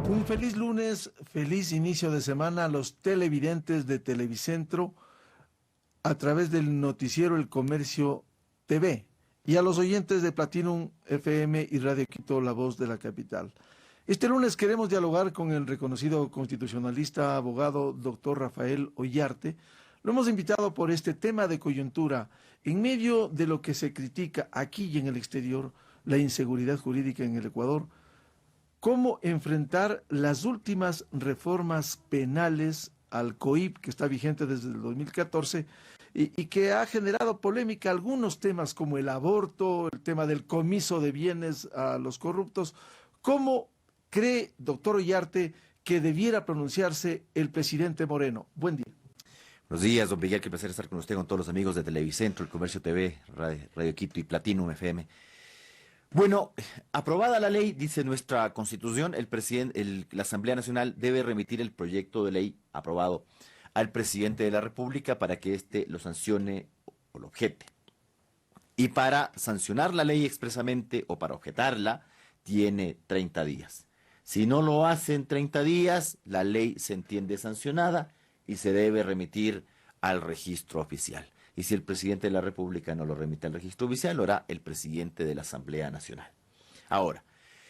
Un feliz lunes, feliz inicio de semana a los televidentes de Televicentro a través del noticiero El Comercio TV y a los oyentes de Platinum FM y Radio Quito, La Voz de la Capital. Este lunes queremos dialogar con el reconocido constitucionalista, abogado, doctor Rafael Ollarte. Lo hemos invitado por este tema de coyuntura, en medio de lo que se critica aquí y en el exterior, la inseguridad jurídica en el Ecuador. ¿Cómo enfrentar las últimas reformas penales al COIP, que está vigente desde el 2014 y que ha generado polémica algunos temas como el aborto, el tema del comiso de bienes a los corruptos? ¿Cómo cree, doctor Ollarte, que debiera pronunciarse el presidente Moreno? Buen día. Buenos días, don Miguel, qué placer estar con usted, con todos los amigos de Televicentro, El Comercio TV, Radio Quito y Platinum FM. Bueno, aprobada la ley, dice nuestra Constitución, la Asamblea Nacional debe remitir el proyecto de ley aprobado al presidente de la República para que éste lo sancione o lo objete. Y para sancionar la ley expresamente o para objetarla, tiene 30 días. Si no lo hace en 30 días, la ley se entiende sancionada y se debe remitir al registro oficial. Y si el presidente de la República no lo remite al registro oficial, lo hará el presidente de la Asamblea Nacional. Ahora,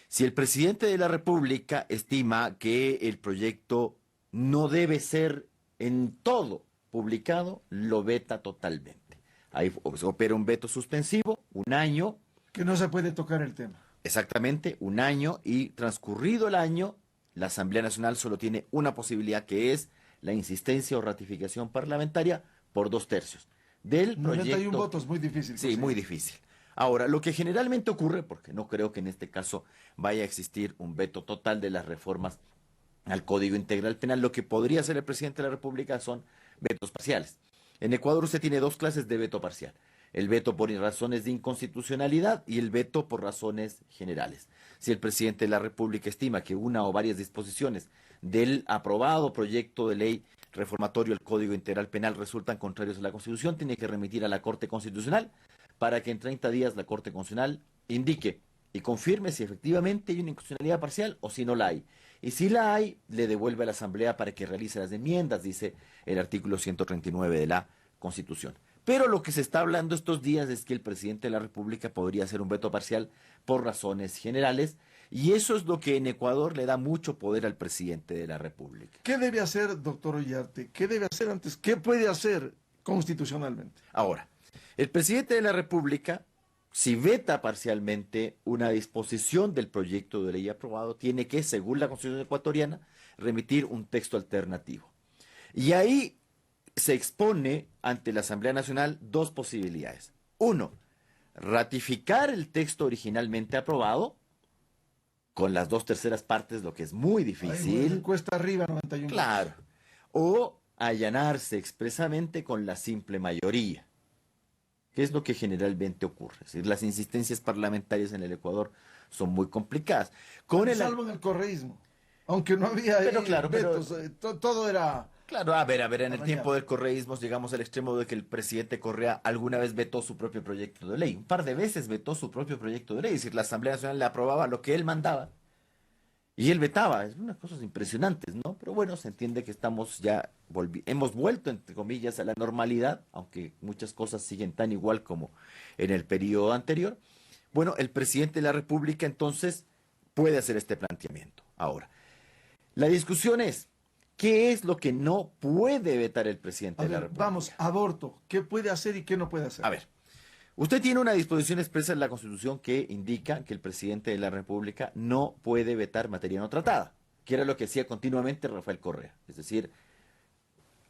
si el presidente de la República estima que el proyecto no debe ser en todo publicado, lo veta totalmente. Ahí opera un veto suspensivo, un año. Que no se puede tocar el tema. Exactamente, un año, y transcurrido el año, la Asamblea Nacional solo tiene una posibilidad, que es la insistencia o ratificación parlamentaria por 2/3 del proyecto. 91 votos, muy difícil. Sí, muy difícil. Ahora, lo que generalmente ocurre, porque no creo que en este caso vaya a existir un veto total de las reformas al Código Integral Penal, lo que podría hacer el presidente de la República son vetos parciales. En Ecuador usted tiene dos clases de veto parcial: el veto por razones de inconstitucionalidad y el veto por razones generales. Si el presidente de la República estima que una o varias disposiciones del aprobado proyecto de ley reformatorio al Código Integral Penal resultan contrarios a la Constitución, tiene que remitir a la Corte Constitucional para que en 30 días la Corte Constitucional indique y confirme si efectivamente hay una inconstitucionalidad parcial o si no la hay. Y si la hay, le devuelve a la Asamblea para que realice las enmiendas, dice el artículo 139 de la Constitución. Pero lo que se está hablando estos días es que el presidente de la República podría hacer un veto parcial por razones generales, y eso es lo que en Ecuador le da mucho poder al presidente de la República. ¿Qué debe hacer, doctor Ollarte? ¿Qué debe hacer antes? ¿Qué puede hacer constitucionalmente? Ahora, el presidente de la República, si veta parcialmente una disposición del proyecto de ley aprobado, tiene que, según la Constitución ecuatoriana, remitir un texto alternativo. Y ahí se expone ante la Asamblea Nacional dos posibilidades. Uno, ratificar el texto originalmente aprobado con las 2/3 partes, lo que es muy difícil. Ay, cuesta arriba 91. Claro. O allanarse expresamente con la simple mayoría, que es lo que generalmente ocurre. Es decir, las insistencias parlamentarias en el Ecuador son muy complicadas. Salvo en el correísmo, aunque no había vetos, todo era... Claro, a ver, en el tiempo del correísmo llegamos al extremo de que el presidente Correa alguna vez vetó su propio proyecto de ley. Un par de veces vetó su propio proyecto de ley. Es decir, la Asamblea Nacional le aprobaba lo que él mandaba y él vetaba. Es unas cosas impresionantes, ¿no? Pero bueno, se entiende que estamos ya, hemos vuelto, entre comillas, a la normalidad, aunque muchas cosas siguen tan igual como en el periodo anterior. Bueno, el presidente de la República entonces puede hacer este planteamiento. Ahora, la discusión es: ¿qué es lo que no puede vetar el presidente de la República? Vamos, aborto. ¿Qué puede hacer y qué no puede hacer? A ver, usted tiene una disposición expresa en la Constitución que indica que el presidente de la República no puede vetar materia no tratada, que era lo que hacía continuamente Rafael Correa. Es decir,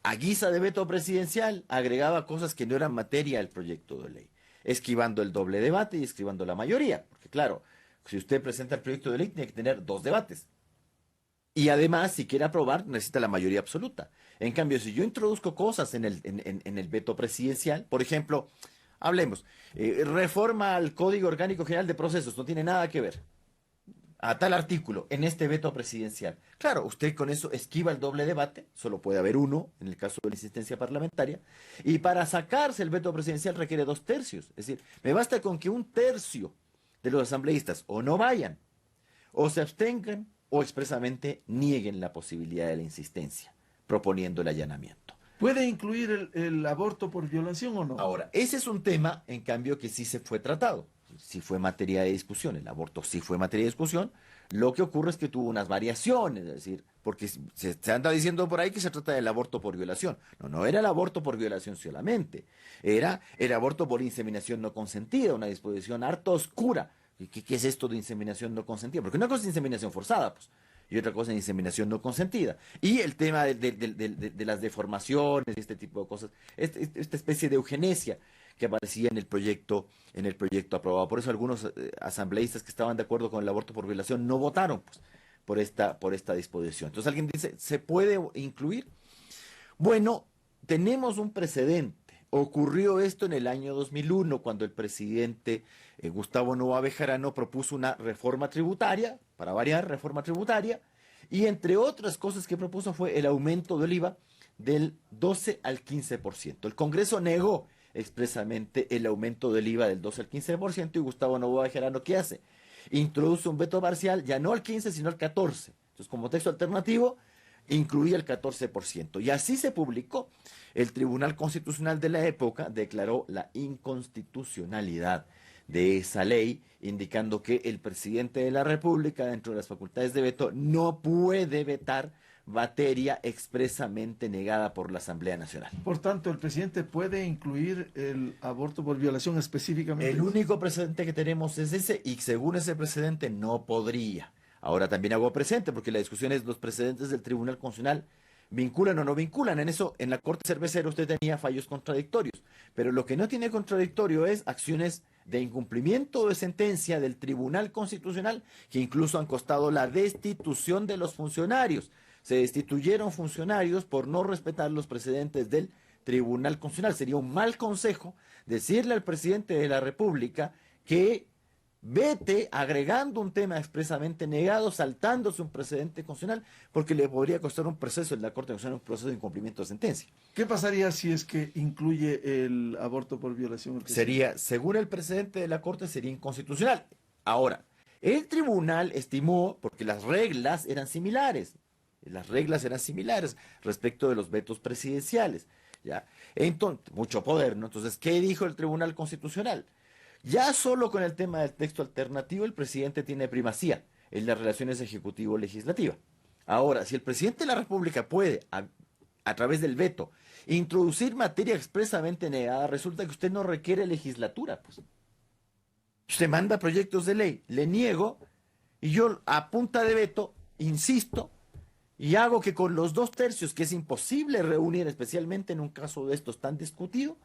a guisa de veto presidencial, agregaba cosas que no eran materia del proyecto de ley, esquivando el doble debate y esquivando la mayoría. Porque claro, si usted presenta el proyecto de ley, tiene que tener 2 debates. Y además, si quiere aprobar, necesita la mayoría absoluta. En cambio, si yo introduzco cosas en el veto presidencial, por ejemplo, hablemos, reforma al Código Orgánico General de Procesos, no tiene nada que ver a tal artículo en este veto presidencial. Claro, usted con eso esquiva el doble debate, solo puede haber uno en el caso de la insistencia parlamentaria, y para sacarse el veto presidencial requiere 2/3. Es decir, me basta con que 1/3 de los asambleístas o no vayan, o se abstengan, o expresamente nieguen la posibilidad de la insistencia, proponiendo el allanamiento. ¿Puede incluir el aborto por violación o no? Ahora, ese es un tema, en cambio, que sí se fue tratado, sí fue materia de discusión, el aborto sí fue materia de discusión. Lo que ocurre es que tuvo unas variaciones, es decir, porque se anda diciendo por ahí que se trata del aborto por violación. No, no era el aborto por violación solamente, era el aborto por inseminación no consentida, una disposición harto oscura. ¿Qué es esto de inseminación no consentida? Porque una cosa es inseminación forzada, pues, y otra cosa es inseminación no consentida. Y el tema de las deformaciones y este tipo de cosas, esta especie de eugenesia que aparecía en el proyecto aprobado. Por eso algunos asambleístas que estaban de acuerdo con el aborto por violación no votaron, pues, por esta disposición. Entonces alguien dice, ¿se puede incluir? Bueno, tenemos un precedente. Ocurrió esto en el año 2001, cuando el presidente Gustavo Noboa Bejarano propuso una reforma tributaria, para variar, reforma tributaria, y entre otras cosas que propuso fue el aumento del IVA del 12 al 15%. El Congreso negó expresamente el aumento del IVA del 12 al 15%, y Gustavo Noboa Bejarano, ¿qué hace? Introduce un veto parcial, ya no al 15, sino al 14. Entonces, como texto alternativo, incluía el 14%. Y así se publicó. El Tribunal Constitucional de la época declaró la inconstitucionalidad de esa ley, indicando que el presidente de la República, dentro de las facultades de veto, no puede vetar materia expresamente negada por la Asamblea Nacional. Por tanto, el presidente puede incluir el aborto por violación específicamente. El único precedente que tenemos es ese, y según ese precedente no podría. Ahora también hago presente, porque la discusión es los precedentes del Tribunal Constitucional, ¿vinculan o no vinculan? En eso, en la Corte Cervecera usted tenía fallos contradictorios, pero lo que no tiene contradictorio es acciones de incumplimiento de sentencia del Tribunal Constitucional, que incluso han costado la destitución de los funcionarios. Se destituyeron funcionarios por no respetar los precedentes del Tribunal Constitucional. Sería un mal consejo decirle al presidente de la República que vete agregando un tema expresamente negado, saltándose un precedente constitucional, porque le podría costar un proceso en la Corte Constitucional, un proceso de incumplimiento de sentencia. ¿Qué pasaría si es que incluye el aborto por violación? Sería, según el precedente de la Corte, sería inconstitucional. Ahora, el tribunal estimó, porque las reglas eran similares respecto de los vetos presidenciales, ¿ya? Entonces, mucho poder, ¿no? Entonces, ¿qué dijo el Tribunal Constitucional? Ya solo con el tema del texto alternativo, el presidente tiene primacía en las relaciones ejecutivo-legislativa. Ahora, si el presidente de la República puede, a través del veto, introducir materia expresamente negada, resulta que usted no requiere legislatura, pues. Usted manda proyectos de ley, le niego, y yo a punta de veto, insisto, y hago que con los 2/3, que es imposible reunir, especialmente en un caso de estos tan discutido,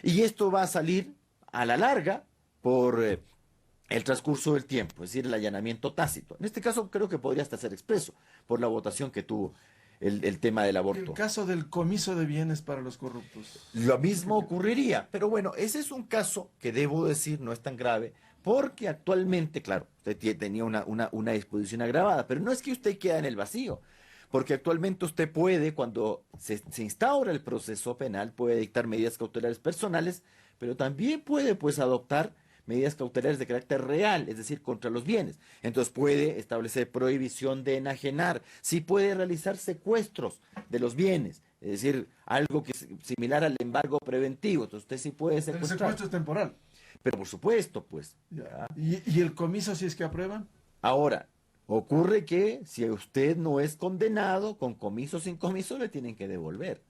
y esto va a salir a la larga por el transcurso del tiempo, es decir, el allanamiento tácito. En este caso creo que podría hasta ser expreso por la votación que tuvo el tema del aborto. El caso del comiso de bienes para los corruptos. Lo mismo ocurriría, pero bueno, ese es un caso que debo decir no es tan grave, porque actualmente, claro, usted tenía una disposición agravada, pero no es que usted quede en el vacío, porque actualmente usted puede, cuando se instaura el proceso penal, puede dictar medidas cautelares personales, pero también puede, pues, adoptar medidas cautelares de carácter real, es decir, contra los bienes. Entonces puede establecer prohibición de enajenar, sí puede realizar secuestros de los bienes, es decir, algo que es similar al embargo preventivo. Entonces usted sí puede secuestrar. El secuestro es temporal. Pero por supuesto, pues. Ya. ¿Y el comiso si es que aprueban? Ahora, ocurre que si usted no es condenado, con comiso o sin comiso, le tienen que devolver.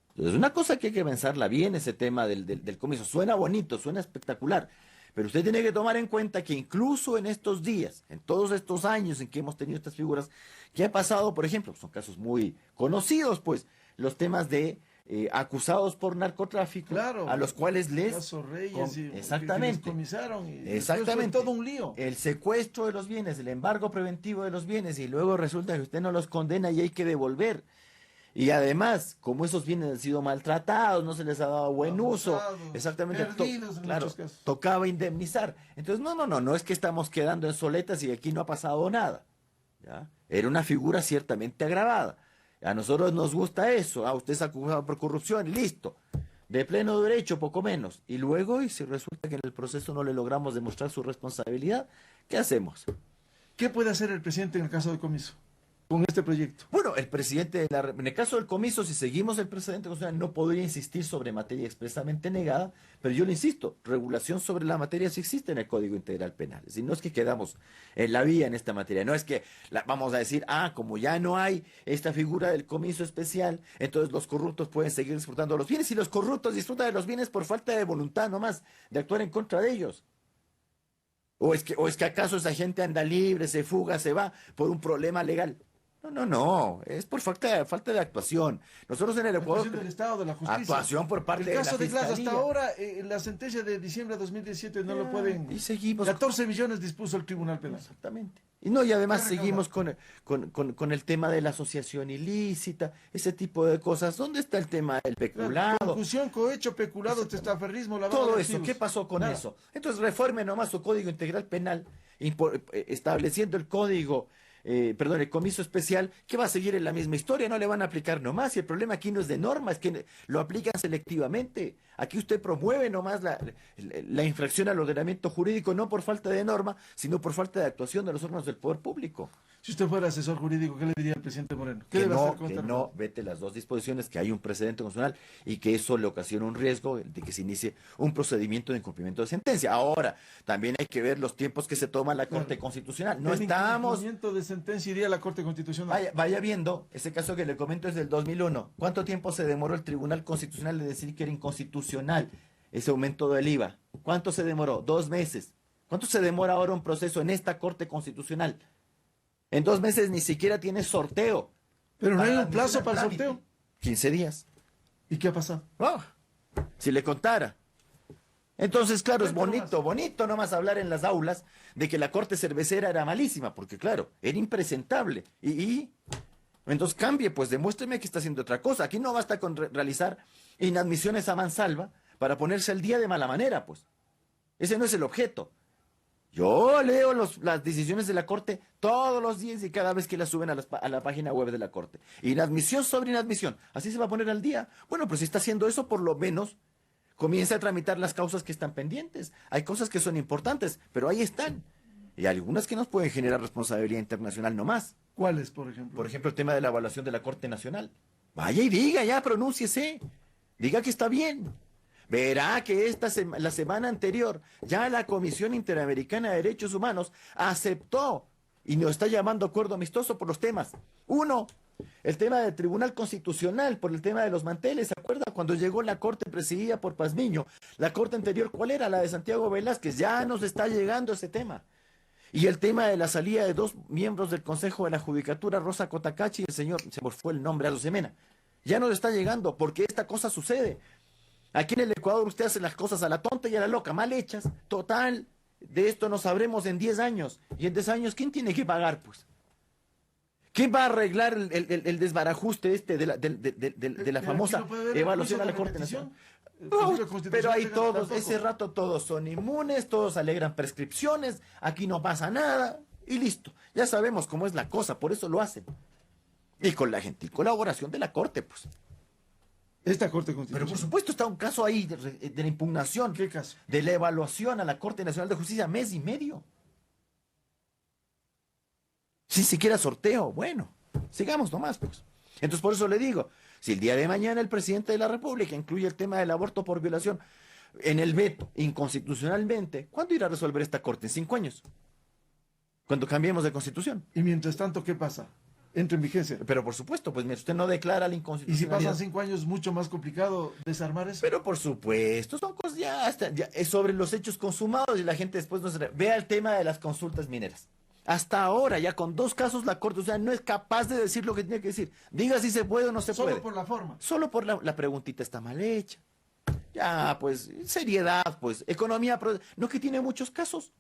Entonces, es una cosa que hay que pensarla bien, ese tema del comiso. Suena bonito, suena espectacular, pero usted tiene que tomar en cuenta que incluso en estos días, en todos estos años en que hemos tenido estas figuras, ¿qué ha pasado? Por ejemplo, son casos muy conocidos, pues, los temas de acusados por narcotráfico, claro, a los cuales les... Caso Reyes exactamente. Que les comisaron y Exactamente. fue todo un lío. El secuestro de los bienes, el embargo preventivo de los bienes, y luego resulta que usted no los condena y hay que devolver. Y además, como esos bienes han sido maltratados, no se les ha dado buen uso, exactamente, perdidos en claro, muchos casos. tocaba indemnizar. Entonces, no es que estamos quedando en soletas y aquí no ha pasado nada. ¿Ya? Era una figura ciertamente agravada. A nosotros nos gusta eso. Usted es acusado por corrupción y listo. De pleno derecho, poco menos. Y luego, y si resulta que en el proceso no le logramos demostrar su responsabilidad, ¿qué hacemos? ¿Qué puede hacer el presidente en el caso del comiso con este proyecto? Bueno, el presidente, en el caso del comiso, si seguimos el precedente constitucional, no podría insistir sobre materia expresamente negada, pero yo le insisto, regulación sobre la materia sí existe en el Código Integral Penal. Es decir, no es que quedamos en la vía en esta materia, no es que vamos a decir, como ya no hay esta figura del comiso especial, entonces los corruptos pueden seguir disfrutando de los bienes, y los corruptos disfrutan de los bienes por falta de voluntad nomás, de actuar en contra de ellos. ¿O es que acaso esa gente anda libre, se fuga, se va por un problema legal? No, es por falta de actuación. Nosotros en el Ecuador... Actuación del Estado, de la justicia. Actuación por parte de la El caso de Glass, Fiscalía. hasta ahora, la sentencia de diciembre de 2017 no lo pueden... Y seguimos... 14 millones dispuso el Tribunal Penal. Exactamente. Y además ¿Qué seguimos con el tema de la asociación ilícita, ese tipo de cosas. ¿Dónde está el tema del peculado? Concusión, cohecho, peculado, testaferrismo, lavado Todo de eso, activos. ¿qué pasó con Nada. eso? Entonces reforme nomás su Código Integral Penal, estableciendo el código, el comiso especial, que va a seguir en la misma historia, no le van a aplicar nomás. Y el problema aquí no es de norma, es que lo aplican selectivamente. Aquí usted promueve nomás la infracción al ordenamiento jurídico, no por falta de norma, sino por falta de actuación de los órganos del poder público. Si usted fuera asesor jurídico, ¿qué le diría al presidente Moreno? ¿Qué Que debe no, hacer con que esta no vete las dos disposiciones, que hay un precedente constitucional y que eso le ocasiona un riesgo de que se inicie un procedimiento de incumplimiento de sentencia. Ahora, también hay que ver los tiempos que se toma la Corte Constitucional. No El estamos... incumplimiento de sentencia iría a la Corte Constitucional. Vaya viendo, ese caso que le comento es del 2001. ¿Cuánto tiempo se demoró el Tribunal Constitucional de decir que era inconstitucional ese aumento del IVA? ¿Cuánto se demoró? 2 meses. ¿Cuánto se demora ahora un proceso en esta Corte Constitucional? En 2 meses ni siquiera tiene sorteo. Pero no hay Para un plazo admitir para el al trámite. sorteo. 15 días. ¿Y qué ha pasado? Si le contara. Entonces, claro, es Cuéntame bonito nomás hablar en las aulas de que la corte cervecera era malísima, porque claro, era impresentable. Entonces cambie, pues demuéstreme que está haciendo otra cosa. Aquí no basta con realizar inadmisiones a mansalva para ponerse al día de mala manera, pues. Ese no es el objeto. Yo leo las decisiones de la Corte todos los días y cada vez que las suben a la página web de la Corte. Inadmisión sobre inadmisión. Así se va a poner al día. Bueno, pues si está haciendo eso, por lo menos comienza a tramitar las causas que están pendientes. Hay cosas que son importantes, pero ahí están. Y algunas que nos pueden generar responsabilidad internacional nomás. ¿Cuáles, por ejemplo? Por ejemplo, el tema de la evaluación de la Corte Nacional. Vaya y diga, ya, pronúnciese. Diga que está bien. Verá que la semana anterior ya la Comisión Interamericana de Derechos Humanos aceptó y nos está llamando acuerdo amistoso por los temas. Uno, el tema del Tribunal Constitucional, por el tema de los manteles. ¿Se acuerda cuando llegó la Corte presidida por Pazmiño? La Corte anterior, ¿cuál era? La de Santiago Velázquez. Ya nos está llegando ese tema. Y el tema de la salida de 2 miembros del Consejo de la Judicatura, Rosa Cotacachi y el señor, se me fue el nombre, Arosemena. Ya nos está llegando porque esta cosa sucede. Aquí en el Ecuador usted hace las cosas a la tonta y a la loca, mal hechas. Total, de esto no sabremos en 10 años. Y en 10 años, ¿quién tiene que pagar, pues? ¿Quién va a arreglar el desbarajuste de la famosa evaluación a la Corte Nacional? Pero ahí todos, ese rato todos son inmunes, todos alegran prescripciones, aquí no pasa nada y listo. Ya sabemos cómo es la cosa, por eso lo hacen. Y con la gentil colaboración de la Corte, pues. Esta Corte Pero Constitucional. por supuesto está un caso ahí de la impugnación. ¿Qué caso? De la evaluación a la Corte Nacional de Justicia, 1.5 meses. Sin siquiera sorteo. Bueno, sigamos nomás, pues. Entonces por eso le digo, si el día de mañana el presidente de la República incluye el tema del aborto por violación en el veto inconstitucionalmente, ¿cuándo irá a resolver esta Corte? ¿En 5 años? Cuando cambiemos de constitución. Y mientras tanto, ¿qué pasa? Entra en vigencia. Pero por supuesto, pues mire, usted no declara la Y si inconstitucionalidad. pasan 5 años, mucho más complicado desarmar eso. Pero por supuesto, son cosas ya es sobre los hechos consumados y la gente después no se... Vea el tema de las consultas mineras. Hasta ahora, ya con 2 casos, la Corte, o sea, no es capaz de decir lo que tiene que decir. Diga si se puede o no se puede. Solo por la forma. Solo por la preguntita está mal hecha. Ya, pues, seriedad, pues, economía, no que tiene muchos casos.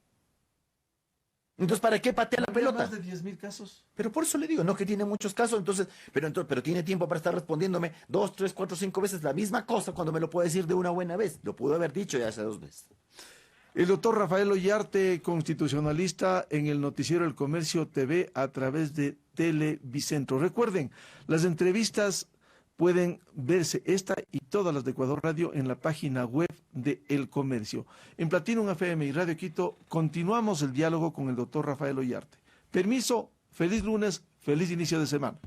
Entonces, ¿para qué patea la Había pelota? más de 10.000 casos. Pero por eso le digo, no que tiene muchos casos, entonces, pero tiene tiempo para estar respondiéndome 2, 3, 4, 5 veces la misma cosa cuando me lo puede decir de una buena vez. Lo pudo haber dicho ya hace 2 veces. El doctor Rafael Ollarte, constitucionalista en el noticiero El Comercio TV a través de Televicentro. Recuerden, las entrevistas pueden verse esta y todas las de Ecuador Radio en la página web de El Comercio. En Platinum FM y Radio Quito continuamos el diálogo con el doctor Rafael Ollarte. Permiso, feliz lunes, feliz inicio de semana.